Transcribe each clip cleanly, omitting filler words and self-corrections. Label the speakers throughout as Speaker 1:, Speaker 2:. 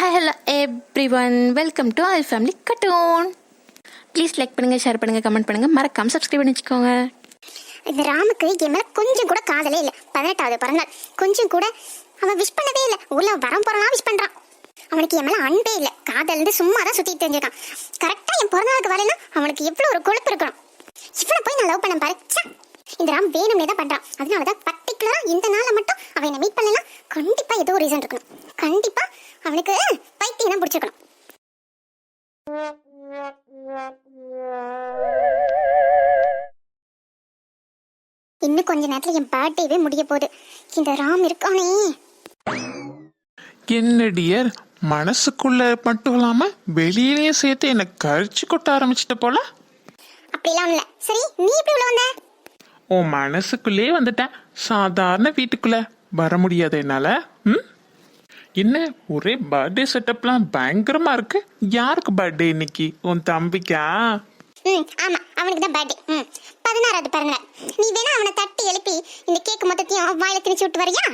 Speaker 1: Hi hello everyone, welcome to our family cartoon. Please like பண்ணுங்கள், share பண்ணுங்கள், comment பண்ணுங்கள், மறக்காமல் subscribe பண்ணி வச்சுக்கோங்க.
Speaker 2: இந்த ராமுக்கு என் மேலே கொஞ்சம் கூட காதலே இல்லை. 18வது பிறந்தநாள் கொஞ்சம் கூட அவன் விஷ் பண்ணதே இல்லை. ஊரில் வரம் போகிறலாம் விஷ் பண்ணுறான். அவனுக்கு என் மேலே அன்பே இல்லை. காதல்ந்து சும்மா தான் சுற்றிட்டு தெரிஞ்சிருக்கான். கரெக்டாக என் பிறந்தநாளுக்கு வரலன்னா அவனுக்கு எவ்வளோ ஒரு கொழுப்பு இருக்கணும். இவனை போய் நான் லவ் பண்ண பாரு. இந்த ராம் வேணும்னே தான் பண்ணுறான். அதனால தான் பர்டிகுலராக இந்த நாளில் மட்டும் அவன் என்னை மீட் பண்ணலாம். கண்டிப்பாக ஏதோ ஒரு ரீசன் இருக்கணும். கண்டிப்பாக அவனுக்கு பைத்தியம் தான் பிடிச்சிருக்கணும். இன்னும் கொஞ்ச நேரத்துல என் பர்த்டேவே முடிய போகுது. இந்த ராம் இருக்கானே.
Speaker 3: என்ன டியர், மனசுக்குள்ள மட்டும் இல்லாம வெளியிலேயே சேர்த்து என்ன கரிச்சு கொட்ட ஆரம்பிச்சிட்ட போல.
Speaker 2: அப்படிலாம் இல்ல. சரி, நீ எப்படி உள்ள வந்த?
Speaker 3: உன் மனசுக்குள்ளே வந்துட்டேன். சாதாரண வீட்டுக்குள்ள வர முடியாது என்னால. என்ன ஒரே பர்த்டே செட்டப்லாம் பயங்கரமா இருக்கு. யாருக்கு பர்த்டே இன்னைக்கு? உன் தம்பிக்கா?
Speaker 2: ஆமா, அவனுக்கு தான் பர்த்டே. 16வது பிறந்தநாள். நீ வேணா அவனை தட்டி எழுப்பி இந்த கேக் மொத்தத்தையும் வாயில திணிச்சு விட்டு வரியா?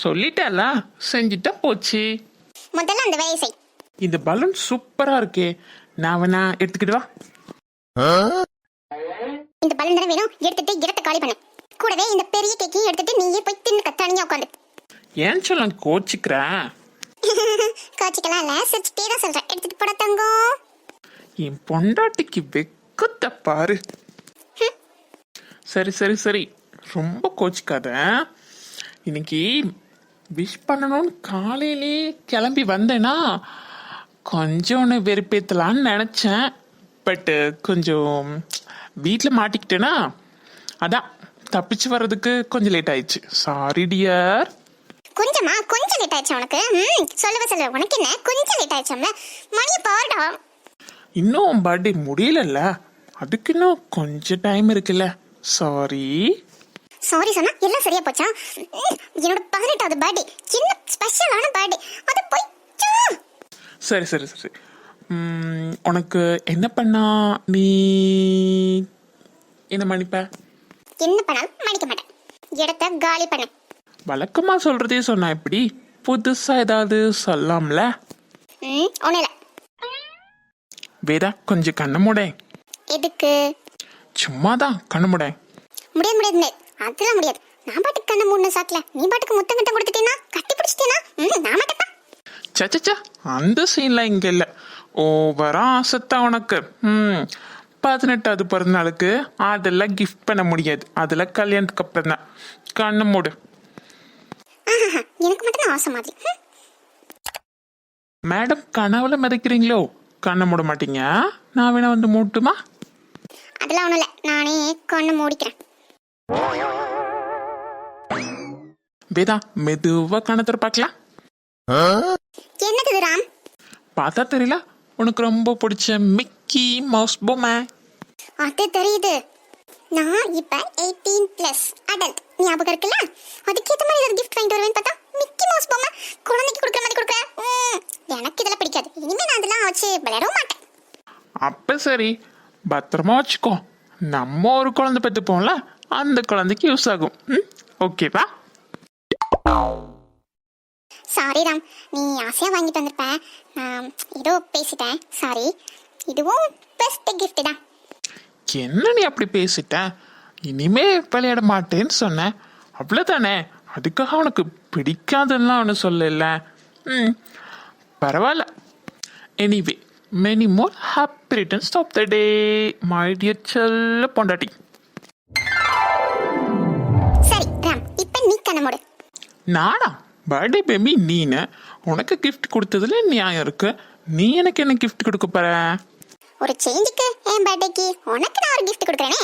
Speaker 3: சொல்லிட்டால, செஞ்சுட்டா போச்சு.
Speaker 2: முதல்ல அந்த வேலையை செய்.
Speaker 3: இந்த பலூன் சூப்பரா இருக்கே, நான் வேணா எடுத்துக்கிட்டு வா.
Speaker 2: இந்த பலூன் தானே வேணும், எடுத்துட்டு இடத்தை காலி பண்ணு. கூடவே இந்த பெரிய கேக்கையும் எடுத்துட்டு நீயே போய் தின்னு கத்தானியா உட்காந்து.
Speaker 3: ஏன் சொல்ல கோச்சிக்கிறேன்?
Speaker 2: காய்ச்சிக்கலாம் இல்ல, சிரிச்சுட்டே தான் சொல்றேன். எடுத்துட்டு போட தங்கம்.
Speaker 3: என் பொண்டாட்டிக்கு வெக்கத்தை பாரு. சரி சரி சரி, ரொம்ப கோச்சிக்காத. இன்னைக்கு விஷ் பண்ணணும்னு காலையிலே கிளம்பி வந்தேன்னா கொஞ்சம் ஒன்று வெறுப்பேற்றலான்னு நினச்சேன். பட்டு கொஞ்சம் வீட்டில் மாட்டிக்கிட்டேன்னா அதான் தப்பிச்சு வர்றதுக்கு கொஞ்சம் லேட் ஆயிடுச்சு. Sorry dear.
Speaker 2: கொஞ்சம் லேட் ஆயிடுச்சு உனக்கு. சொல்லுவ உனக்கு என்ன கொஞ்சம் லேட் ஆயிடுச்சோம்ல. மணி பாருடா.
Speaker 3: இன்னும் பர்த்டே முடியலல்ல, அதுக்கு இன்னும் கொஞ்சம் டைம் இருக்குல்ல. சாரி
Speaker 2: சொன்னா எல்லாம் சரியா போச்சா? என்னோட 18வது பர்த்டே, என்ன ஸ்பெஷலான பர்த்டே, அது போய்ச்சா?
Speaker 3: சரி சரி சரி. உனக்கு என்ன பண்ணா நீ என்ன மன்னிப்ப?
Speaker 2: என்ன பண்ணாலும் மன்னிக்க மாட்டேன். இடத்த காலி பண்ண.
Speaker 3: வழக்கமா சொல்றதே சொன்னா எப்படி? புதுசா ஏதாவது சொல்லலாம்ல.
Speaker 2: ஒண்ணு இல்ல.
Speaker 3: வேதா, கொஞ்சம் கண்ண மூட.
Speaker 2: எதுக்கு?
Speaker 3: சும்மாதான் கண்ண மூட.
Speaker 2: முடியாது. அதெல்லாம் முடியாது. நான் பாட்டுக்கு கண்ண மூணு சாக்கல, நீ பாட்டுக்கு முத்தம் கிட்ட கொடுத்துட்டேனா, கட்டி பிடிச்சிட்டேனா, நான் மாட்டேப்பா.
Speaker 3: சச்சா, அந்த சீன்லாம் இங்க இல்ல. ஓவரா ஆசைத்தான் உனக்கு. 18வது பிறந்தநாளுக்கு அதெல்லாம் கிஃப்ட் பண்ண முடியாது. அதெல்லாம் கல்யாணத்துக்கு அப்புறம் தான். கண்ண மூடு.
Speaker 2: எனக்கு மட்டும் ஆசை மாதிரி.
Speaker 3: மேடம், கனவுல மிதக்கிறீங்களோ? கண்ணை மூட மாட்டீங்க? நான் வேணா வந்து மூட்டுமா?
Speaker 2: அதெல்லாம் ஒண்ணும் இல்ல, நானே கண்ணை மூடிக்கிறேன்.
Speaker 3: வேதா, மெதுவா கண்ணை பார்க்கலாம்.
Speaker 2: என்னது ராம்?
Speaker 3: பார்த்தா தெரியல, உனக்கு ரொம்ப பிடிச்ச மிக்கி மவுஸ் பொம்மை.
Speaker 2: அது தெரியுது. நான் இப்ப 18+ அடல்ட், ஞாபகம் இருக்குல்ல? அதுக்கேற்ற மாதிரி ஒரு கிஃப்ட் வாங்கிட்டு வருவேன்னு பார்த்தா மிக்கி மவுஸ் பொம்மை குழந்தைக்கு கொடுக்குற மாதிரி கொடுக்குற. எனக்கு இதெல்லாம் பிடிக்காது. இனிமே நான் அதெல்லாம் வச்சு விளையாடவும் மாட்டேன்.
Speaker 3: அப்ப சரி, பத்திரமா வச்சுக்கோ. நம்ம ஒரு குழந்தை பெற்றுப்போம்ல, அந்த குழந்தைக்கு யூஸ் ஆகும். ஓகேவா?
Speaker 2: சாரி ராம், நீ ஆசையா வாங்கிட்டு வந்திருப்ப. நான் ஏதோ பேசிட்டேன், சாரி. இதுவும் பெஸ்ட் கிஃப்ட் தான்.
Speaker 3: என்ன நீ அப்படி பேசிட்ட? இனிமே விளையாட மாட்டேன்னு சொன்னேன், அவ்வளவுதானே. அதுக்காக உனக்கு பிடிக்காதுன்னா ஒன்று சொல்லல. பரவாயில்ல. Anyway, many more happy returns of the day my dear செல்ல பொண்டாட்டி.
Speaker 2: சரி ராம், இப்போ நீ கண்ண மூடு.
Speaker 3: நானா? பர்த்டே பேபி நீனு, உனக்கு கிஃப்ட் கொடுத்ததுல நியாயம் இருக்கு. நீ எனக்கு என்ன கிஃப்ட் கொடுக்க போற?
Speaker 2: ஒரு சேஞ்சுக்கு என் பர்த்டேக்கு உனக்கு நான் ஒரு கிஃப்ட் கொடுக்குறேனே.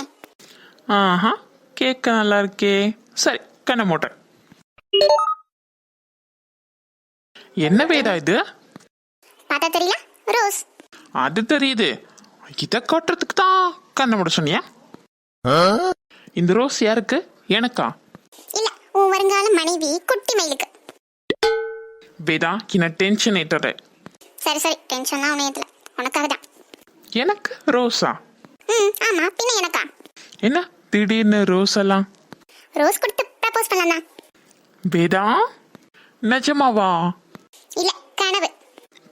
Speaker 3: ஆஹா, கேட்க நல்லா இருக்கே. சரி, கண்ண மூட்டேன். என்ன வேதா இது?
Speaker 2: பார்த்தா தெரியல, ரோஸ்.
Speaker 3: அது தெரியுது. இதை காட்டுறதுக்கு தான் கண்ண மூட சொன்னியா? இந்த ரோஸ் யாருக்கு? எனக்கா?
Speaker 2: இல்ல, உன் வருங்கால மனைவி குட்டி மயிலுக்கு.
Speaker 3: வேதா, என்ன டென்ஷன் ஏற்றுற.
Speaker 2: சரி, டென்ஷன்லாம் ஒன்றும் ஏற்றல, உனக்காக தான்.
Speaker 3: எனக்கு ரோஸா?
Speaker 2: ஆமா, பின்ன எனக்கா?
Speaker 3: என்ன திடீர்னு ரோஸ் எல்லாம்?
Speaker 2: ரோஸ் கொடுத்து ப்ரப்போஸ் பண்ணலாம்.
Speaker 3: வேதா, நிஜமாவா?
Speaker 2: இல்ல, கனவு.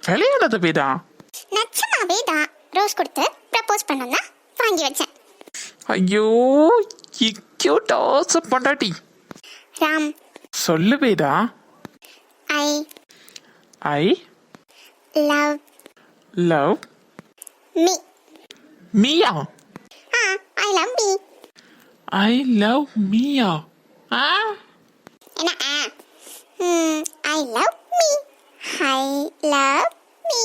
Speaker 3: விளையாடாத வேதா.
Speaker 2: நிஜமாவே தான் ரோஸ் கொடுத்து ப்ரப்போஸ் பண்ணோம்னா வாங்கி வச்சேன்.
Speaker 3: ஐயோ கியூட் ஆசை பொண்டாட்டி.
Speaker 2: ராம்,
Speaker 3: சொல்லு Veda.
Speaker 2: I
Speaker 3: I
Speaker 2: love
Speaker 3: love
Speaker 2: me.
Speaker 3: Mia.
Speaker 2: I love me.
Speaker 3: I love Mia. ஆ
Speaker 2: என்ன I love me. I love me.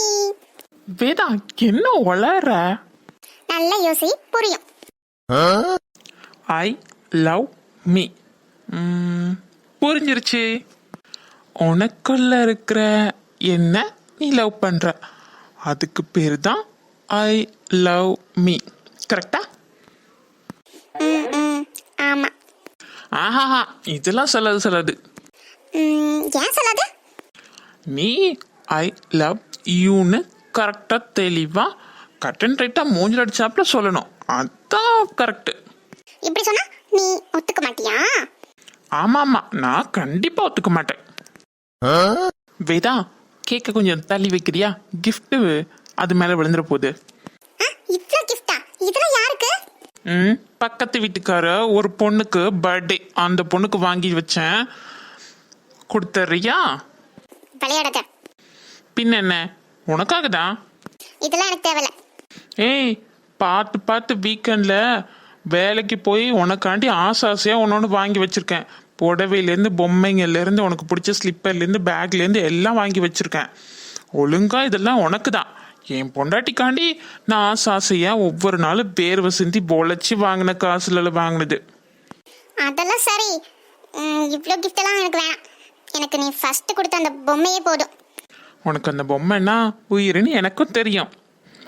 Speaker 3: Veda என்ன வளர?
Speaker 2: நல்ல யோசி, புரியும்.
Speaker 3: I love me. புரிஞ்சிருச்சு. உனக்குள்ள இருக்கிற என்ன நீ லவ் பண்ற, அதுக்கு பேர் தான் ஐ லவ் மீ. கரெக்டா?
Speaker 2: ஆமா.
Speaker 3: ஆஹாஹா, இதெல்லாம் சொல்லாது.
Speaker 2: ஏன் சொல்லாத?
Speaker 3: நீ ஐ லவ் யூன்னு கரெக்டா தெளிவா கட் அண்ட் ரைட்டா மூஞ்சில் அடிச்சாப்புல சொல்லணும். அதான் கரெக்ட்.
Speaker 2: இப்படி சொன்னா நீ ஒத்துக்க மாட்டியா?
Speaker 3: ஆமாமா, நான் கண்டிப்பா ஒத்துக்க மாட்டேன். வேதா, கேக்க கொஞ்சம் தள்ளி வைக்கிறியா? கிஃப்ட் அது மேல விழுந்துற போகுது.
Speaker 2: இவ்ளோ கிஃப்டா? இதெல்லாம் யாருக்கு?
Speaker 3: பக்கத்து வீட்டுக்கார ஒரு பொண்ணுக்கு பர்த்டே, அந்த பொண்ணுக்கு வாங்கி வச்சேன். கொடுத்தறியா?
Speaker 2: விளையாடாத.
Speaker 3: பின்ன என்ன, உனக்காக தான்.
Speaker 2: இதெல்லாம் எனக்கு தேவையில்ல.
Speaker 3: ஏய், பார்த்து வீக்கெண்ட்ல வேலைக்கு போய் உனக்காண்டி ஆசையா ஒன்னொன்று வாங்கி வச்சிருக்கேன். புடவையிலேருந்து பொம்மைங்கள்லேருந்து உனக்கு பிடிச்ச ஸ்லிப்பர்லேருந்து பேக்லேருந்து எல்லாம் வாங்கி வச்சிருக்கேன். ஒழுங்கா இதெல்லாம் உனக்கு தான். என் பொண்டாட்டிக்காண்டி நான் ஆசையா ஒவ்வொரு நாளும் வேர்வை சிந்தி பொழைச்சி வாங்கின காசுல வாங்கினது.
Speaker 2: அதெல்லாம் சரி, இவ்வளோ கிஃப்ட் எல்லாம் எனக்கு வேணாம். எனக்கு நீ ஃபர்ஸ்ட் கொடுத்த அந்த பொம்மையே போதும்.
Speaker 3: உனக்கு அந்த பொம்மைன்னா உயிர்னு எனக்கும் தெரியும்.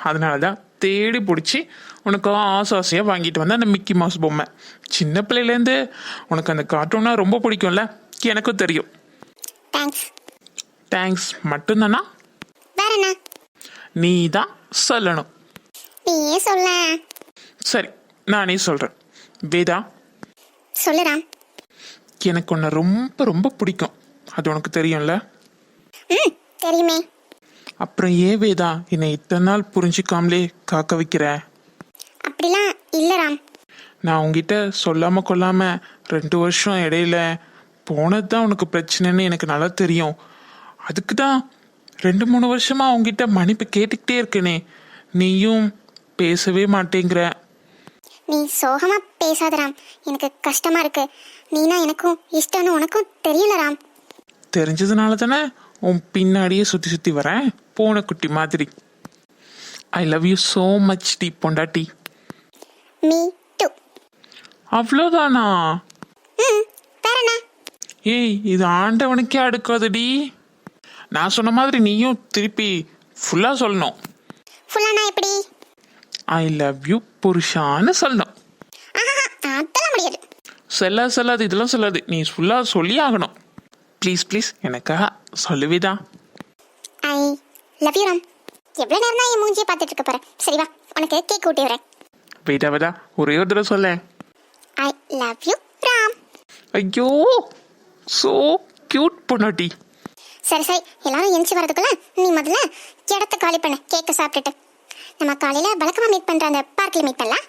Speaker 3: அதனால தான் தேடி பிடிச்சி உனக்கு ஆசையாக வாங்கிட்டு வந்த அந்த மிக்கி மவுஸ் பொம்மை. சின்ன பிள்ளையிலேருந்து உனக்கு அந்த கார்ட்டூனா ரொம்ப பிடிக்கும்ல, எனக்கும் தெரியும்.
Speaker 2: தேங்க்ஸ்.
Speaker 3: தேங்க்ஸ் மட்டும்தானா?
Speaker 2: வேற என்ன?
Speaker 3: நீ தான் சொல்லணும்.
Speaker 2: நீயே சொல்ல.
Speaker 3: சரி, நானே சொல்கிறேன். வேதா,
Speaker 2: சொல்லுறான்.
Speaker 3: எனக்கு உன்னை ரொம்ப ரொம்ப பிடிக்கும். அது உனக்கு தெரியும்ல?
Speaker 2: தெரியுமே.
Speaker 3: அப்புறம் ஏன் வேதா என்னை இத்தனை நாள் புரிஞ்சிக்காமலே காக்க வைக்கிற?
Speaker 2: அப்படிலாம் இல்லை ராம்.
Speaker 3: நான் உங்ககிட்ட சொல்லாம கொள்ளாம 2 வருஷம் இடையில போனது தான் உனக்கு பிரச்சனைன்னு எனக்கு நல்லா தெரியும். அதுக்கு தான் 2-3 வருஷமா உங்ககிட்ட மன்னிப்பு கேட்டுக்கிட்டே இருக்கேனே, நீயும் பேசவே மாட்டேங்கிற.
Speaker 2: நீ சோகமா பேசாத ராம், எனக்கு கஷ்டமா இருக்கு. நீனா எனக்கும் இஷ்டம்னு உனக்கும் தெரியல ராம்.
Speaker 3: தெரிஞ்சதுனால தானே உன் பின்னாடியே சுத்தி வரேன், பூனை குட்டி மாதிரி. I love you so much டி பொண்டாட்டி.
Speaker 2: Me too.
Speaker 3: அவ்வளோதானா?
Speaker 2: வேற என்ன?
Speaker 3: ஏய், இது ஆண்டவனுக்கே அடுக்காதடி. நான் சொன்ன மாதிரி நீயும் திருப்பி ஃபுல்லா சொல்லணும்.
Speaker 2: ஃபுல்லானா எப்படி?
Speaker 3: ஐ லவ் யூ புருஷான்னு சொல்லணும்.
Speaker 2: அதெல்லாம் முடியாது.
Speaker 3: சொல்லாது, இதெல்லாம் சொல்லாது. நீ ஃபுல்லா சொல்லி ஆகணும். ப்ளீஸ் எனக்காக சொல்லுவிதா?
Speaker 2: I love you Ram. எவ்வளோ நேரம் தான் என் மூஞ்சியை பார்த்துட்டு இருக்க போறேன். சரி வா, உனக்கு கேக் ஊட்டி வரேன்.
Speaker 3: வேதா ஒரே ஒரு தடவை சொல்ல.
Speaker 2: ஐ லவ் யூ ராம்.
Speaker 3: ஐயோ, சோ கியூட் பொண்டாட்டி.
Speaker 2: சரி எல்லாரும் எந்திச்சு வரதுக்குள்ள நீ முதல்ல இடத்த காலி பண்ண. கேக்கை சாப்பிட்டுட்டு நம்ம காலையில வழக்கமா மீட் பண்ற அந்த பார்க்கில் மீட் பண்ணலாம்.